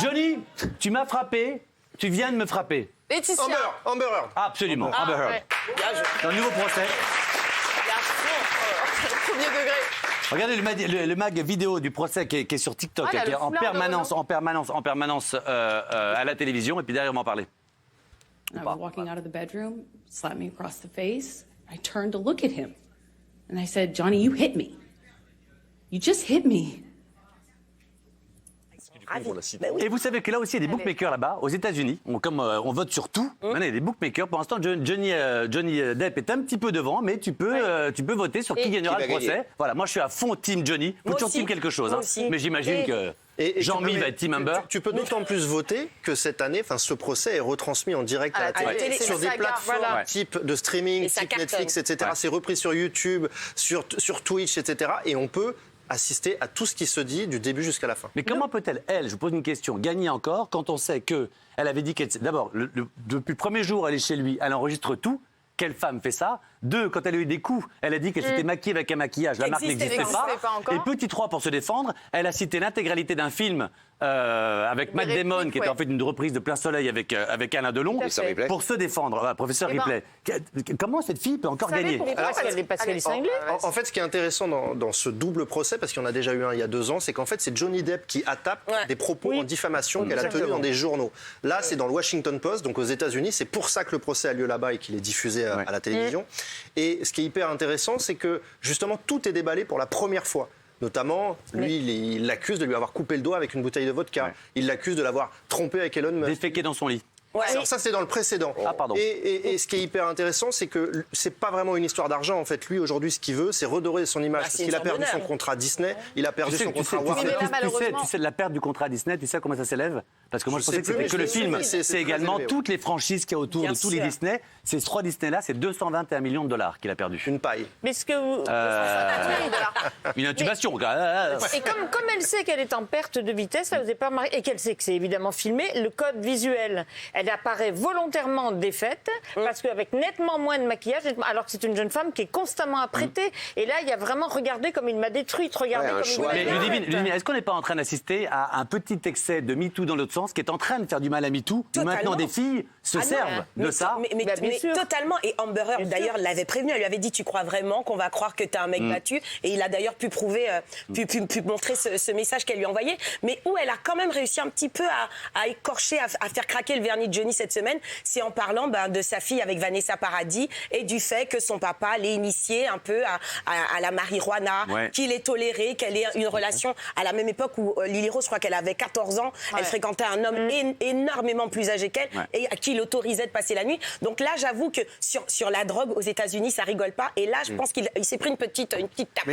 Johnny, tu m'as frappé, tu viens de me frapper. Laetitia. Amber Heard. Absolument, Amber Heard. Ouais. Dans le nouveau procès. Premier degré. Regardez le mag vidéo du procès qui est sur TikTok, Ah, là, qui est le foulard en permanence à la télévision, et puis derrière, on va en parler. I was walking out of the bedroom, slapped me across the face. I turned to look at him. And I said, Johnny, you hit me. You just hit me. Et vous savez que là aussi, il y a des bookmakers là-bas, aux États-Unis. Comme on vote sur tout, maintenant, il y a des bookmakers. Pour l'instant, Johnny Depp est un petit peu devant, mais tu peux voter sur qui gagnera le procès. Voilà, moi, je suis à fond team Johnny. Faut toujours team quelque chose. Hein. Mais j'imagine que Jean-Mi va être team Amber. Tu peux d'autant plus voter que cette année, ce procès est retransmis en direct à la télé, sur des plateformes type de streaming, type Netflix, etc. C'est repris sur YouTube, sur Twitch, etc. Et on peut assister à tout ce qui se dit du début jusqu'à la fin. Mais comment peut-elle, elle, je vous pose une question, gagner encore quand on sait qu'elle avait dit qu'elle... D'abord, depuis le premier jour, elle est chez lui, elle enregistre tout. Quelle femme fait ça? 2, quand elle a eu des coups, elle a dit qu'elle s'était maquillée avec un maquillage. La marque n'existait pas. Et petit 3, pour se défendre, elle a cité l'intégralité d'un film avec Matt Damon, qui était en fait une reprise de Plein Soleil avec Alain Delon, pour se défendre. Voilà, professeur Ripley. Comment cette fille peut encore gagner? Parce qu'elle est cinglée. En fait, ce qui est intéressant dans ce double procès, parce qu'il y en a déjà eu un il y a 2 ans, c'est qu'en fait, c'est Johnny Depp qui attaque des propos en diffamation qu'elle a tenus dans des journaux. Là, c'est dans le Washington Post, donc aux États-Unis. C'est pour ça que le procès a lieu là-bas et qu'il est diffusé à la télévision. Et ce qui est hyper intéressant, c'est que justement, tout est déballé pour la première fois. Notamment, lui, il l'accuse de lui avoir coupé le doigt avec une bouteille de vodka. Ouais. Il l'accuse de l'avoir trompé avec Elon Musk. Déféqué dans son lit. Ouais. Alors ça, c'est dans le précédent. Ah, pardon. Et ce qui est hyper intéressant, c'est que c'est pas vraiment une histoire d'argent. En fait, lui, aujourd'hui, ce qu'il veut, c'est redorer son image. Parce qu'il a perdu son contrat Disney, il a perdu son contrat Warner. Tu sais, la perte du contrat Disney, tu sais comment ça s'élève? Parce que moi, je pensais que c'était que le film. C'est également toutes les franchises qu'il y a autour de tous les Disney. Ces 3 Disney-là, c'est 221 millions de dollars qu'il a perdu. Une paille. Mais ce que vous... Une intubation. Et comme elle sait qu'elle est en perte de vitesse, ça vous est pas remarqué, et qu'elle sait que c'est évidemment filmé, le code visuel, elle apparaît volontairement défaite, parce qu'avec nettement moins de maquillage, alors que c'est une jeune femme qui est constamment apprêtée. Et là, il y a vraiment, regardez comme il m'a détruite, regardez comme il m'a détruite. Mais Ludivine, est-ce qu'on n'est pas en train d'assister à un petit excès de MeToo dans l'autre sens, qui est en train de faire du mal à MeToo, où maintenant des filles se servent de ça? Mais totalement. Et Amber Heard, d'ailleurs, l'avait prévenu. Elle lui avait dit, tu crois vraiment qu'on va croire que t'es un mec battu? Et il a d'ailleurs pu prouver, pu montrer ce message qu'elle lui envoyait. Mais où elle a quand même réussi un petit peu à écorcher, à faire craquer le vernis de Johnny cette semaine, c'est en parlant de sa fille avec Vanessa Paradis et du fait que son papa l'ait initiée un peu à la marijuana, qu'il ait toléré, qu'elle ait une relation à la même époque où Lily Rose, je crois qu'elle avait 14 ans, elle fréquentait un homme énormément plus âgé qu'elle et à qui il autorisait de passer la nuit. Donc là, j'avoue que sur la drogue aux États-Unis, ça rigole pas. Et là, je pense qu'il s'est pris une petite tape.